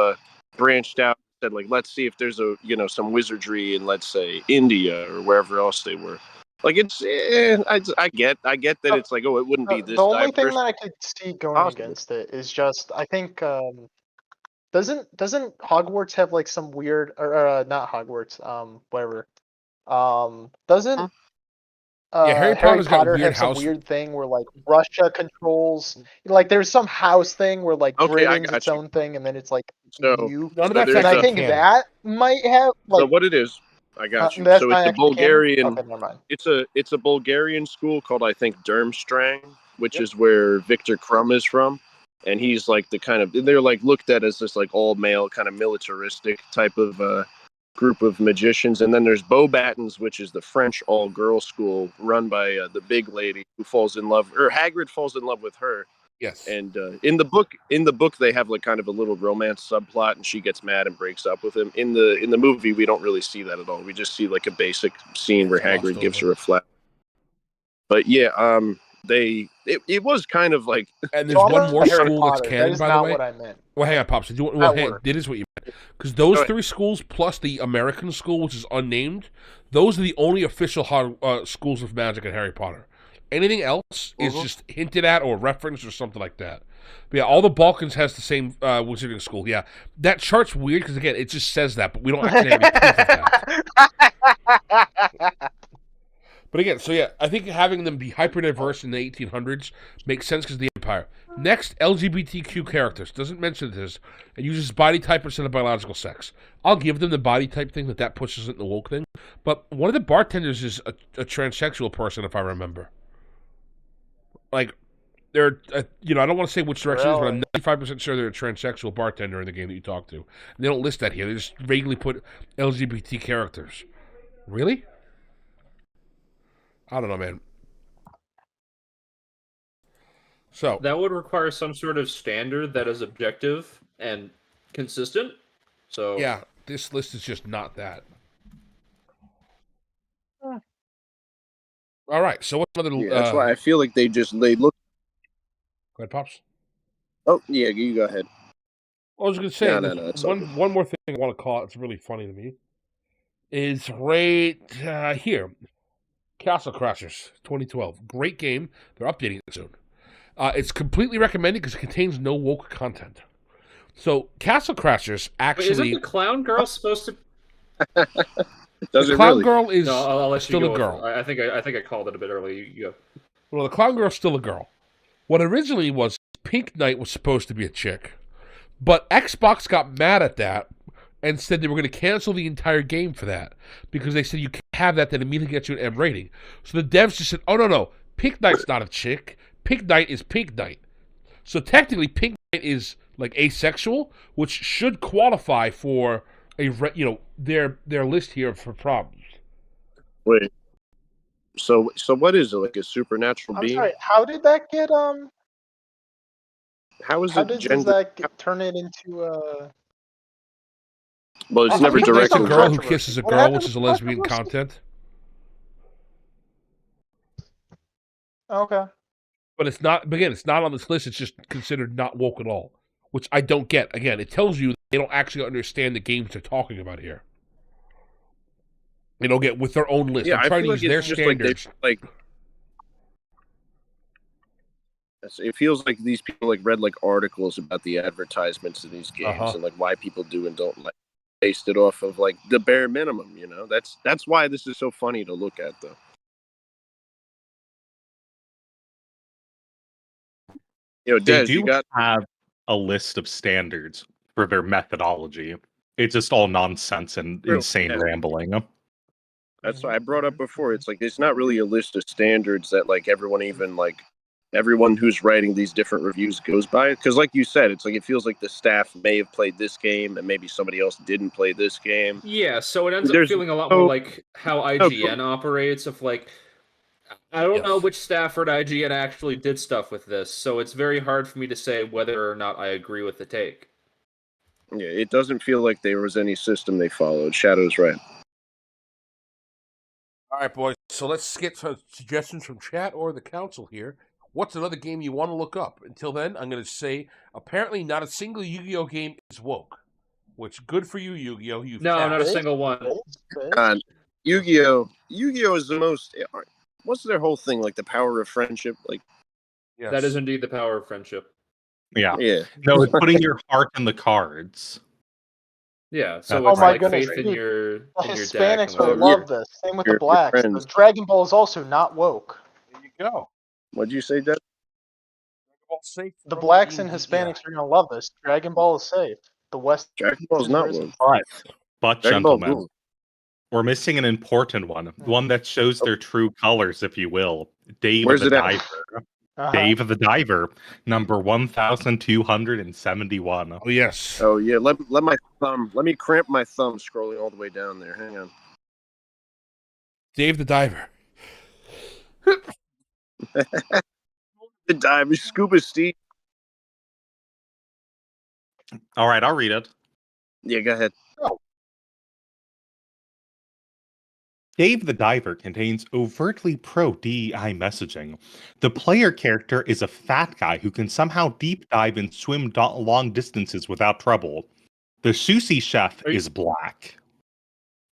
branched out and said, like, let's see if there's some wizardry in, let's say, India or wherever else they were. Like it's, I get that it's like, oh, it wouldn't be this. The only thing that I could see going against it is just, I think Doesn't Hogwarts have like some weird or not Hogwarts, whatever. Doesn't Harry Harry Potter's got Potter weird have some house. weird thing where like Russia controls, like there's some house thing where like Okay, I Britain's got its you. own thing, and then it's like So, EU. None of so that's there's And I actually think canon. that might have so like what it is, I got you. that's So not it's a actually canon? Bulgarian. Okay, never mind. It's a Bulgarian school called, I think, Durmstrang, which Yep. is where Viktor Krum is from, and he's like the kind of, they're like looked at as this like all male kind of militaristic type of group of magicians. And then there's Beauxbatons, which is the French all girl school run by the big lady who falls in love, or Hagrid falls in love with her. Yes. And in the book they have like kind of a little romance subplot, and she gets mad and breaks up with him. In the movie, we don't really see that at all. We just see like a basic scene where Glossed Hagrid gives over. her a flat. But yeah, it was kind of like, And there's So I'm one on more Harry school that's Potter. That canon, is by the not way. what I meant. Well, hang on, Pops. It is what you meant. Because those 3 schools plus the American school, which is unnamed, those are the only official schools of magic in Harry Potter. Anything else is just hinted at or referenced or something like that. But yeah, all the Balkans has the same wizarding school. Yeah, that chart's weird because, again, it just says that, but we don't actually have any proof of that. But again, so yeah, I think having them be hyper diverse in the 1800s makes sense because of the Empire. Next, LGBTQ characters. Doesn't mention this. It uses body type instead of biological sex. I'll give them the body type thing that pushes it in the woke thing. But one of the bartenders is a transsexual person, if I remember. Like, they're, I don't want to say which direction it is, but I'm 95% sure they're a transsexual bartender in the game that you talk to. And they don't list that here. They just vaguely put LGBT characters. Really? I don't know, man. So that would require some sort of standard that is objective and consistent. So yeah, this list is just not that. All right, so what's another? yeah, that's why I feel like they look. Go ahead, Pops. Oh yeah, you go ahead. I was going to say No, it's all good. one more thing I want to call it. It's really funny to me. Is right here, Castle Crashers 2012. Great game. They're updating it soon. It's completely recommended because it contains no woke content. So Castle Crashers actually. Wait, isn't the clown girl supposed to? Does the it clown really? girl is No, I'll let still you go. a girl. I think I called it a bit early. You go. Well, the clown girl's still a girl. What originally was Pink Knight was supposed to be a chick, but Xbox got mad at that and said they were going to cancel the entire game for that because they said you can't have that immediately gets you an M rating. So the devs just said, "Oh no, Pink Knight's not a chick. Pink Knight is Pink Knight." So technically, Pink Knight is like asexual, which should qualify for their list here for problems. Wait. So what is it, like a supernatural I'm being? sorry. How did that get How is How it does gender? that turn it into Well, it's I never think Pink there's Knight's a some girl who controversy. kisses a What girl, happened which is a with lesbian controversy? content. Okay. But it's not. Again, it's not on this list. It's just considered not woke at all, which I don't get. Again, it tells you they don't actually understand the games they're talking about here. They don't get with their own list. Yeah, They're I trying to feel use like their it's just like standards. It feels like these people like read like articles about the advertisements of these games and like why people do and don't like based it off of like the bare minimum. That's why this is so funny to look at, though. They Des, do you got. have a list of standards for their methodology. It's just all nonsense and True. insane Yeah. rambling. That's what I brought up before. It's like it's not really a list of standards that like everyone who's writing these different reviews goes by. Because like you said, it's like it feels like the staff may have played this game and maybe somebody else didn't play this game. Yeah, so it ends up feeling a lot more like how IGN operates. Of like, I don't know which staff at IGN actually did stuff with this, so it's very hard for me to say whether or not I agree with the take. Yeah, it doesn't feel like there was any system they followed. Shadow's right. All right, boys. So let's get some suggestions from chat or the council here. What's another game you want to look up? Until then, I'm going to say apparently not a single Yu-Gi-Oh game is woke. Which good for you, Yu-Gi-Oh. No, not a single one. Yu-Gi-Oh is the most. What's their whole thing like? The power of friendship, like. Yes. That is indeed the power of friendship. Yeah. Yeah. No, it's putting your heart in the cards. Yeah, so Oh it's my like goodness, faith in dude. your The in your deck and Hispanics will Oh, whatever. love this. Same with the Your blacks. The friends. Dragon Ball is also not woke. There you go. What'd you say, Dad? All safe The from blacks and the, Hispanics are gonna love this. Dragon Ball is safe. The West Dragon Ball's is not risen. woke. But Dragon Ball gentlemen, rule. we're missing an important one that shows their true colors, if you will. Dave Where's the it at? Diver. Uh-huh. Dave the Diver, number 1,271. Oh yes. Oh yeah, let me cramp my thumb scrolling all the way down there. Hang on. Dave the Diver. The diver, Scuba Steve. All right, I'll read it. Yeah, go ahead. Dave the Diver contains overtly pro-DEI messaging. The player character is a fat guy who can somehow deep dive and swim long distances without trouble. The sushi chef is black.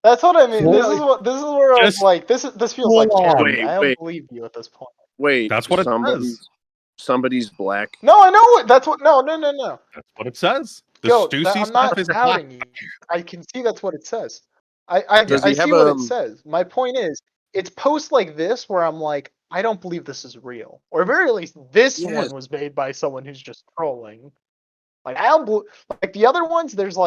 That's what I mean. This Well, is where I'm just like, this feels like hold on. parody. I don't Wait. believe you at this point. Wait, That's what it says. somebody's black. No, I know it. That's what. No. That's what it says. The Yo, sushi I'm not chef is black. doubting you. I can see that's what it says. I Does he see have what it says. My point is, it's posts like this where I'm like, I don't believe this is real, or at very least this Yes. one was made by someone who's just trolling. Like I don't like the other ones. There's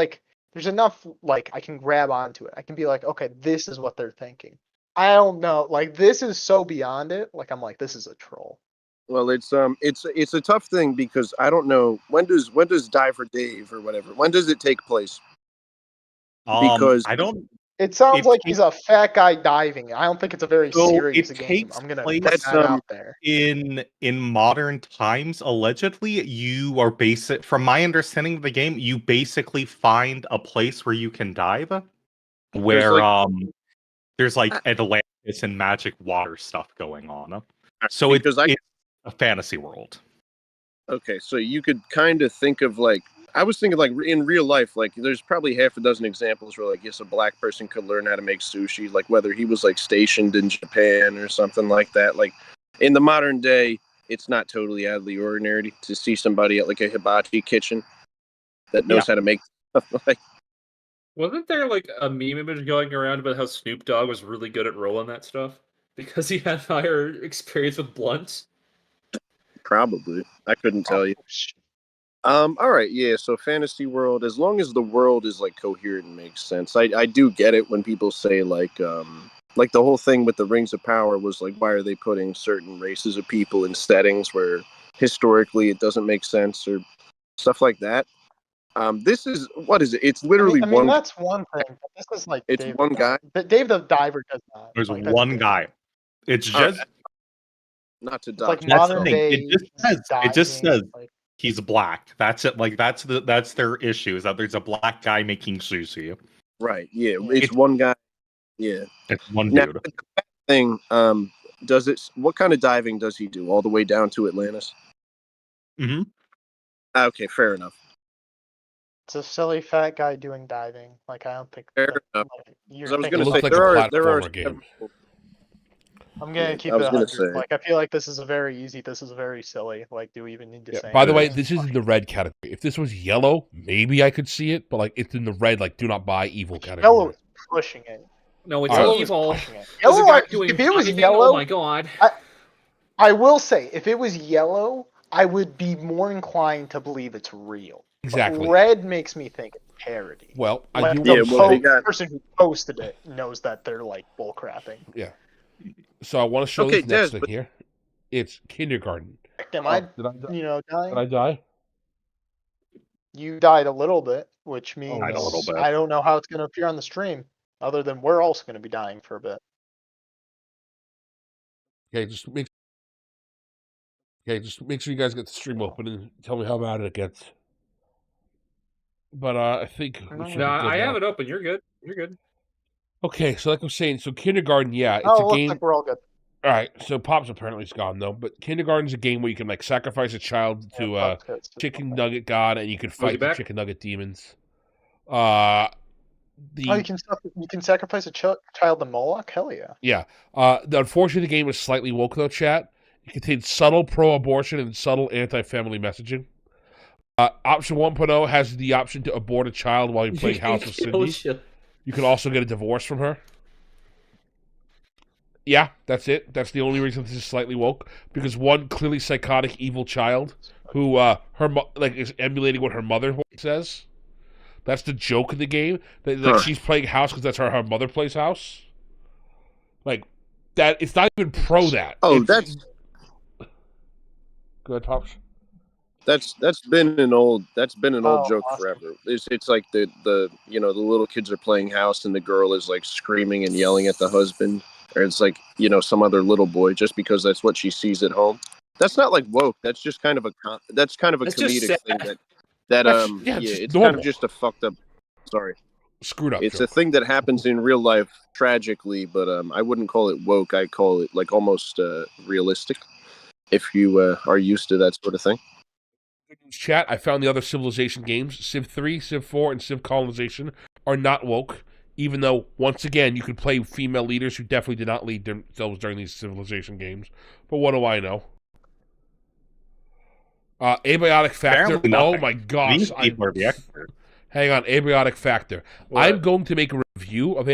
enough like I can grab onto it. I can be like, okay, this is what they're thinking. I don't know. Like this is so beyond it. Like I'm like, this is a troll. Well, it's a tough thing because I don't know when does Diver Dave or whatever. When does it take place? Because I don't. It sounds It like takes- he's a fat guy diving. I don't think it's a very So serious it game. takes I'm gonna place- put That's, that out there. In modern times, allegedly, you are from my understanding of the game, you basically find a place where you can dive, where there's like Atlantis and magic water stuff going on. So it's a fantasy world. Okay, so you could kind of think of like I was thinking like in real life, like there's probably half a dozen examples where like yes, a black person could learn how to make sushi, like whether he was like stationed in Japan or something like that. Like in the modern day, it's not totally out of the ordinary to see somebody at like a hibachi kitchen that knows how to make stuff. Like Wasn't there like a meme image going around about how Snoop Dogg was really good at rolling that stuff because he had higher experience with blunts? probably. I couldn't tell you. All right, yeah, so fantasy world, as long as the world is like coherent and makes sense. I do get it when people say like the whole thing with the Rings of Power was like, why are they putting certain races of people in settings where historically it doesn't make sense or stuff like that. This is what is it? It's literally I mean that's one thing. But this is like It's Dave one the guy? Diver. But Dave the Diver does not. There's Like, that's one different. guy. It's All right. just Not to It's like dox. That's the modern thing. day. It just diving, says like, he's black. That's it. Like that's their issue is that there's a black guy making sushi. Right, yeah, Yeah. it's one guy. Yeah. It's one Now, dude. the thing, does it? What kind of diving does he do? All the way down to Atlantis? Mm-hmm. Okay, fair enough. It's a silly fat guy doing diving. Like I don't think. Fair that, enough. like, you're 'Cause I was thinking going to looks say like about- a there are platformer game. I'm gonna Yeah, keep I it was gonna 100. say. Like I feel like this is a very easy. This is very silly. Like, do we even need to Yeah, say? by the way, anything? this is in the red category. If this was yellow, maybe I could see it, but like it's in the red, like do not buy evil category. Yellow is pushing it. No, it's Yellow is evil. pushing it. There's a Yellow, guy like, doing if it was diving, yellow, oh my god. I will say, if it was yellow, I would be more inclined to believe it's real. Exactly. But red makes me think it's parody. Well, I Like, do the Yeah, well, they got- person who posted it knows that they're like bullcrapping. so I want to show Okay, this next Des, thing but- here. It's kindergarten. Am Oh, I, did I die? dying? Did I die? You died a little bit, which means Died a little bit. I don't know how it's going to appear on the stream, other than we're also going to be dying for a bit. Okay, just make sure you guys get the stream open and tell me how bad it gets. But I think we should be No, good I now. have it open. You're good. You're good. Okay, so like I'm saying, so kindergarten, yeah, it's Oh, a looks game. like we're all good. All right, so Pop's apparently is gone though, but kindergarten's a game where you can like sacrifice a child to Yeah, Pop's good. chicken nugget god, and you can he fight the back? chicken nugget demons. The Oh, you can sacrifice a child to Moloch? Hell yeah. unfortunately the game is slightly woke though, chat. It contains subtle pro-abortion and subtle anti-family messaging. Option 1.0 has the option to abort a child while you're playing House with Cindy. You can also get a divorce from her. Yeah, that's it. That's the only reason this is slightly woke. Because one clearly psychotic, evil child who is emulating what her mother says. That's the joke in the game. That she's playing House because that's how her mother plays House. Like that. It's not even pro that. Oh, that's good, Pops. That's been an old joke awesome. forever. It's like the little kids are playing House and the girl is like screaming and yelling at the husband, or it's like some other little boy just because that's what she sees at home. That's not like woke. That's just kind of a comedic thing it's normal. kind of just a fucked up. Sorry, screwed up. It's joke. a thing that happens in real life tragically, but I wouldn't call it woke. I call it like almost realistic. If you are used to that sort of thing. Chat, I found the other Civilization games, Civ 3, Civ 4, and Civ Colonization, are not woke, even though, once again, you could play female leaders who definitely did not lead themselves during these Civilization games. But what do I know? Abiotic Factor. Oh my gosh. These people are the experts. Hang on, Abiotic Factor. What? I'm going to make a review of